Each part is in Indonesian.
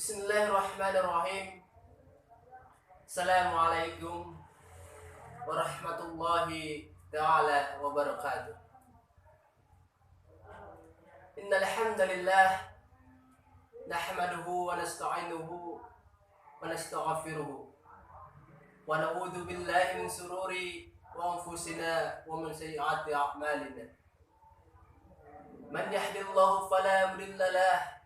Bismillahirrahmanirrahim. Assalamualaikum warahmatullahi ta'ala wabarakatuh. Innal hamdalillah nahmaduhu wa nasta'inuhu wa nastaghfiruhu wa na'udzu billahi min sururi wa anfusina wa min sayyiati a'malina. Man yahdihillahu fala mudilla lahu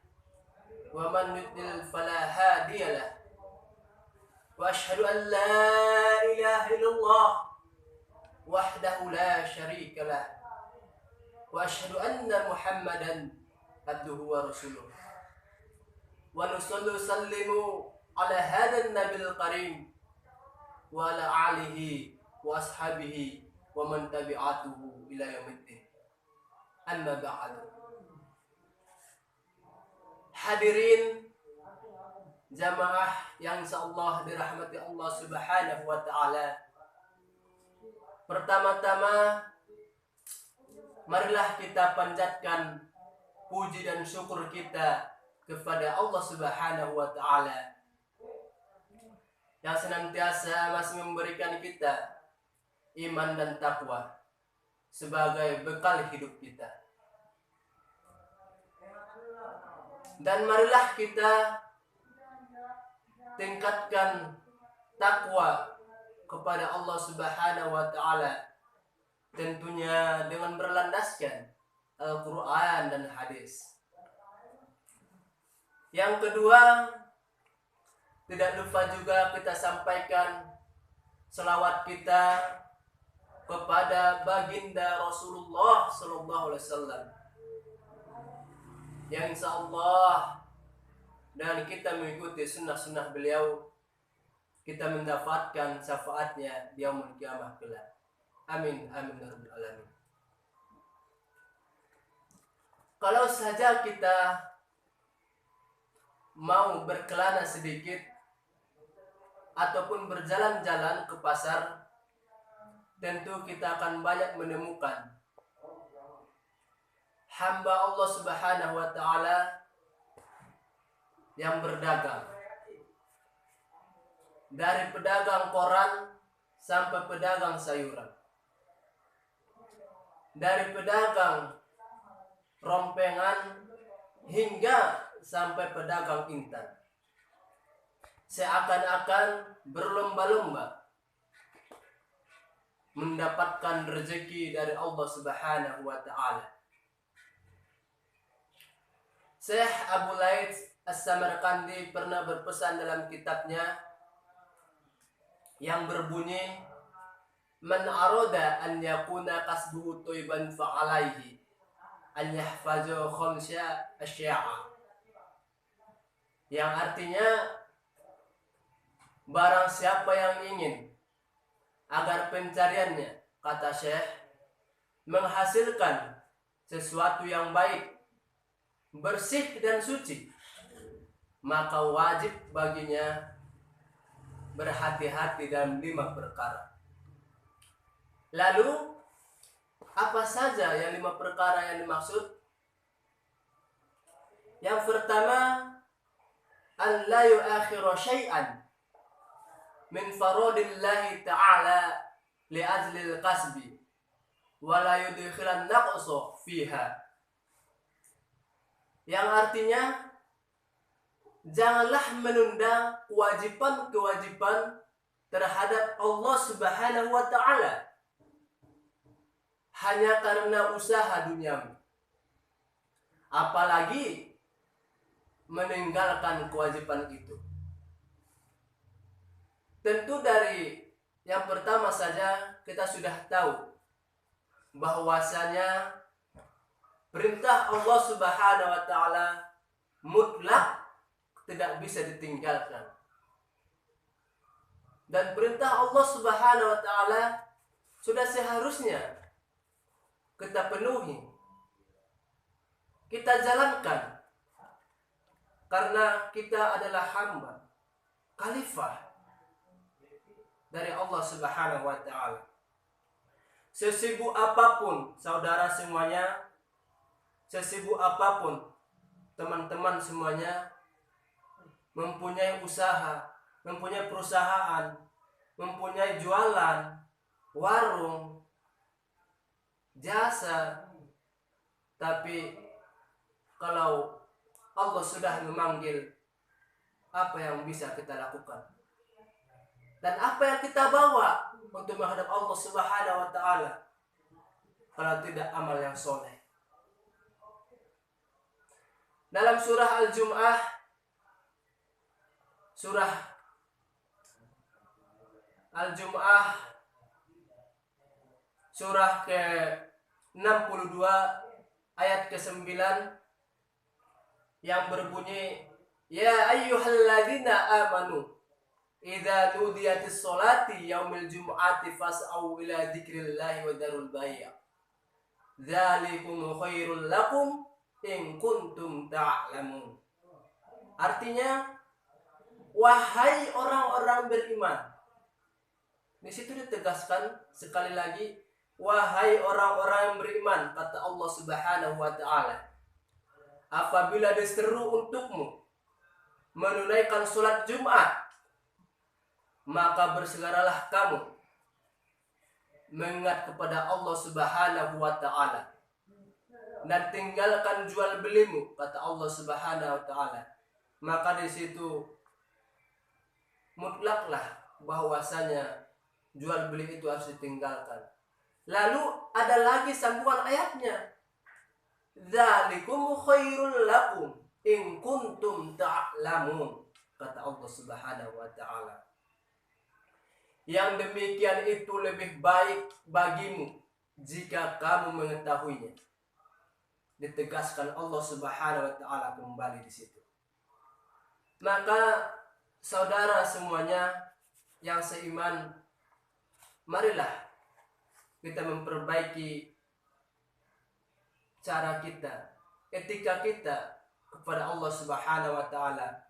wa man yudlil fala hadiya lahu. Wa asyhadu an la ilaha illallah wahdahu la syarika lah. Wa asyhadu anna Muhammadan abduhu wa rasuluh. Wa nusalli sallimu ala hadan nabil karim wa ala alihi wa ashabihi wa man tabi'atuhu ila yaumiddin. Amma ba'du. Hadirin jamaah yang insyaallah dirahmati Allah Subhanahu wa taala. Pertama-tama marilah kita panjatkan puji dan syukur kita kepada Allah Subhanahu wa taala yang senantiasa masih memberikan kita iman dan takwa sebagai bekal hidup kita. Dan marilah kita tingkatkan takwa kepada Allah Subhanahu wa taala, tentunya dengan berlandaskan Al-Qur'an dan hadis. Yang kedua, tidak lupa juga kita sampaikan selawat kita kepada baginda Rasulullah sallallahu alaihi wasallam, yang insyaallah dan kita mengikuti sunnah-sunnah beliau, kita mendapatkan syafaatnya di yaumul qiyamah kelak. Amin amin ya rabbal alamin. Kalau saja kita mau berkelana sedikit ataupun berjalan-jalan ke pasar, tentu kita akan banyak menemukan hamba Allah Subhanahu wa taala yang berdagang. Dari pedagang koran sampai pedagang sayuran. Dari pedagang rompengan hingga sampai pedagang intan. Seakan-akan berlomba-lomba mendapatkan rezeki dari Allah Subhanahu wa taala. Syekh Abu Laits As-Samarqandi pernah berpesan dalam kitabnya yang berbunyi, man arada an yakuna kasbuhu thayyiban fa alaihi an yahfazu khamsa asya'a. Yang artinya, barang siapa yang ingin agar pencariannya, kata Syekh, menghasilkan sesuatu yang baik, bersih dan suci, maka wajib baginya berhati-hati dalam 5 perkara. Lalu apa saja yang 5 perkara yang dimaksud? Yang pertama, an la yu'akhiru syai'an min faradillahi ta'ala li ajli al-kasbi wa la yudkhilan naqsa fiha. Yang artinya, janganlah menunda kewajiban-kewajiban terhadap Allah Subhanahu wa taala hanya karena usaha duniawi. Apalagi meninggalkan kewajiban itu. Tentu dari yang pertama saja kita sudah tahu bahwasanya perintah Allah Subhanahu wa taala mutlak tidak bisa ditinggalkan. Dan perintah Allah Subhanahu wa taala sudah seharusnya kita penuhi, kita jalankan, karena kita adalah hamba, khalifah dari Allah Subhanahu wa taala. Sesibuk apapun saudara semuanya, sesibuk apapun teman-teman semuanya, mempunyai usaha, mempunyai perusahaan, mempunyai jualan, warung, jasa. Tapi kalau Allah sudah memanggil, apa yang bisa kita lakukan? Dan apa yang kita bawa untuk menghadap Allah Subhanahu wa taala kalau tidak amal yang soleh? Dalam surah Al-Jum'ah, surah Al-Jum'ah surah ke-62 ayat ke-9 yang berbunyi, ya ayyuhalladzina amanu idza nudiyatis sholati yaumil jum'ati fas'au ila dzikrillahi wa darul bai'. Dzalikum khairul lakum in kuntum ta'lamun. Artinya, wahai orang-orang beriman. Di situ ditegaskan sekali lagi, wahai orang-orang yang beriman, kata Allah Subhanahu wa taala. Apabila diseru untukmu menunaikan sholat Jumat, maka bersegeralah kamu mengingat kepada Allah Subhanahu wa taala dan tinggalkan jual belimu, kata Allah Subhanahu wa taala. Maka di situ mutlaklah bahwasanya jual beli itu harus ditinggalkan. Lalu ada lagi sambungan ayatnya, dzalikum khairul lakum in kuntum ta'lamun, kata Allah Subhanahu wa taala. Yang demikian itu lebih baik bagimu jika kamu mengetahuinya. Ditegaskan Allah Subhanahu wa taala kembali di situ. Maka saudara semuanya yang seiman, marilah kita memperbaiki cara kita, etika kita kepada Allah Subhanahu wa taala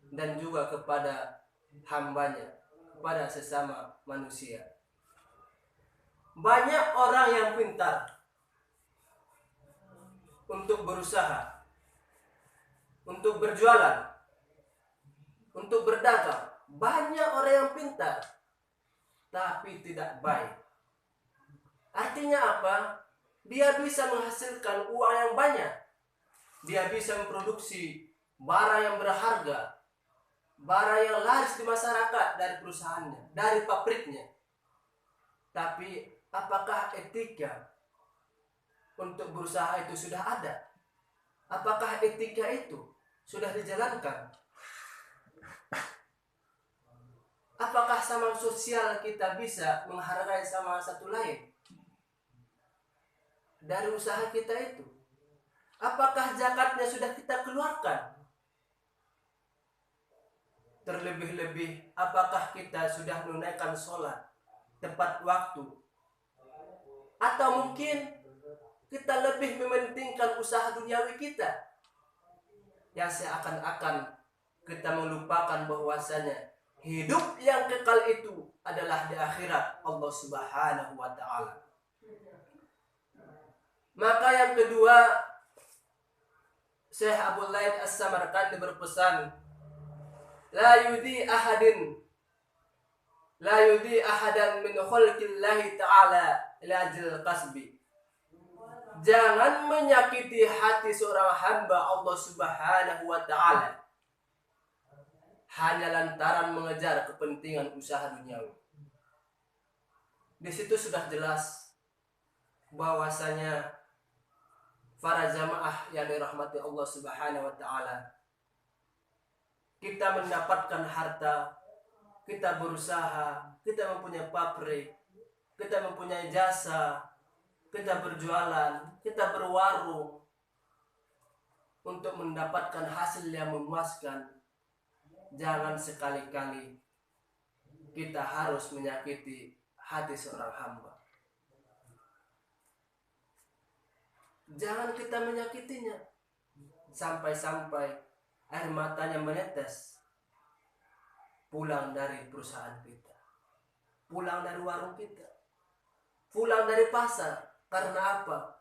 dan juga kepada hambanya, kepada sesama manusia. Banyak orang yang pintar untuk berusaha, untuk berjualan, untuk berdagang. Banyak orang yang pintar tapi tidak baik. Artinya apa? Dia bisa menghasilkan uang yang banyak. Dia bisa memproduksi barang yang berharga, barang yang laris di masyarakat dari perusahaannya, dari pabriknya. Tapi apakah etika untuk berusaha itu sudah ada? Apakah etika itu sudah dijalankan? Apakah sama sosial kita bisa menghargai sama satu lain dari usaha kita itu? Apakah zakatnya sudah kita keluarkan? Terlebih-lebih, apakah kita sudah menunaikan sholat tepat waktu? Atau mungkin kita lebih mementingkan usaha duniawi kita, yang seakan-akan kita melupakan bahwasanya hidup yang kekal itu adalah di akhirat Allah Subhanahu wa taala. Maka yang kedua, Syekh Abdul Laith As-Samarqandi berpesan, la yudi ahadan min khalqillahi ta'ala ila ajil qasbi. Jangan menyakiti hati seorang hamba Allah Subhanahu wa taala hanya lantaran mengejar kepentingan usaha duniawi. Di situ sudah jelas bahwasanya para jamaah yang dirahmati Allah Subhanahu wa taala, kita mendapatkan harta, kita berusaha, kita mempunyai pabrik, kita mempunyai jasa, kita berjualan, kita berwarung untuk mendapatkan hasil yang memuaskan. Jangan sekali-kali kita harus menyakiti hati seorang hamba. Jangan kita menyakitinya sampai-sampai air matanya menetes pulang dari perusahaan kita, pulang dari warung kita, pulang dari pasar. Karena apa?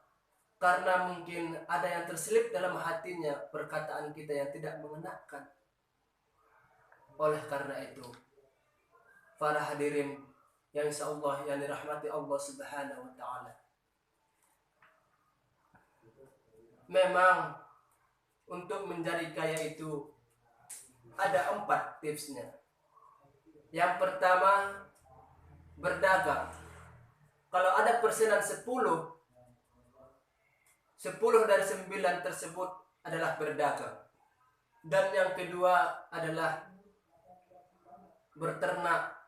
Karena mungkin ada yang terselip dalam hatinya perkataan kita yang tidak mengenakan. Oleh karena itu, para hadirin yang insyaallah yang dirahmati Allah Subhanahu wa taala, memang untuk menjadi kaya itu ada 4 tipsnya. Yang pertama, berdagang. Kalau ada persenan 10 dari 9 tersebut adalah berdagang. Dan yang kedua adalah berternak,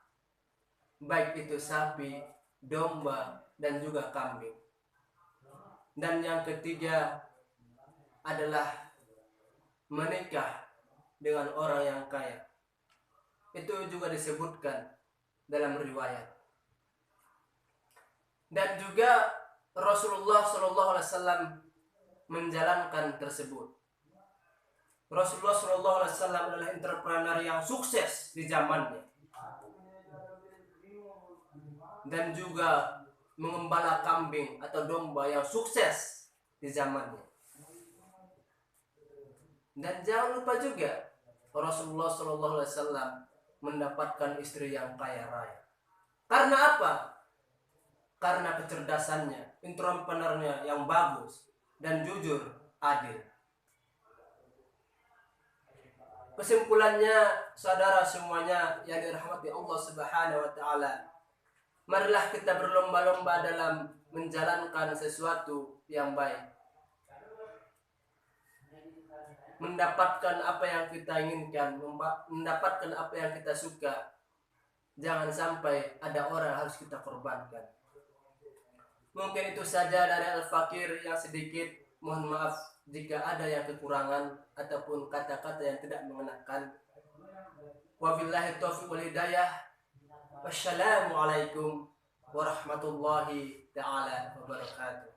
baik itu sapi, domba, dan juga kambing. Dan yang ketiga adalah menikah dengan orang yang kaya. Itu juga disebutkan dalam riwayat. Dan juga Rasulullah SAW menjalankan tersebut. Rasulullah SAW adalah entrepreneur yang sukses di zamannya, dan juga mengembala kambing atau domba yang sukses di zamannya. Dan jangan lupa juga Rasulullah SAW mendapatkan istri yang kaya raya. Karena apa? Karena kecerdasannya, entrepreneurnya yang bagus dan jujur, adil. Kesimpulannya, saudara semuanya yang dirahmati Allah Subhanahu wa taala, marilah kita berlomba-lomba dalam menjalankan sesuatu yang baik, mendapatkan apa yang kita inginkan, mendapatkan apa yang kita suka. Jangan sampai ada orang yang harus kita korbankan. Mungkin itu saja dari Al-Fakir yang sedikit. Mohon maaf jika ada yang kekurangan ataupun kata-kata yang tidak mengenakan. Wabillahi taufiq wal hidayah. Wassalamualaikum warahmatullahi taala wabarakatuh.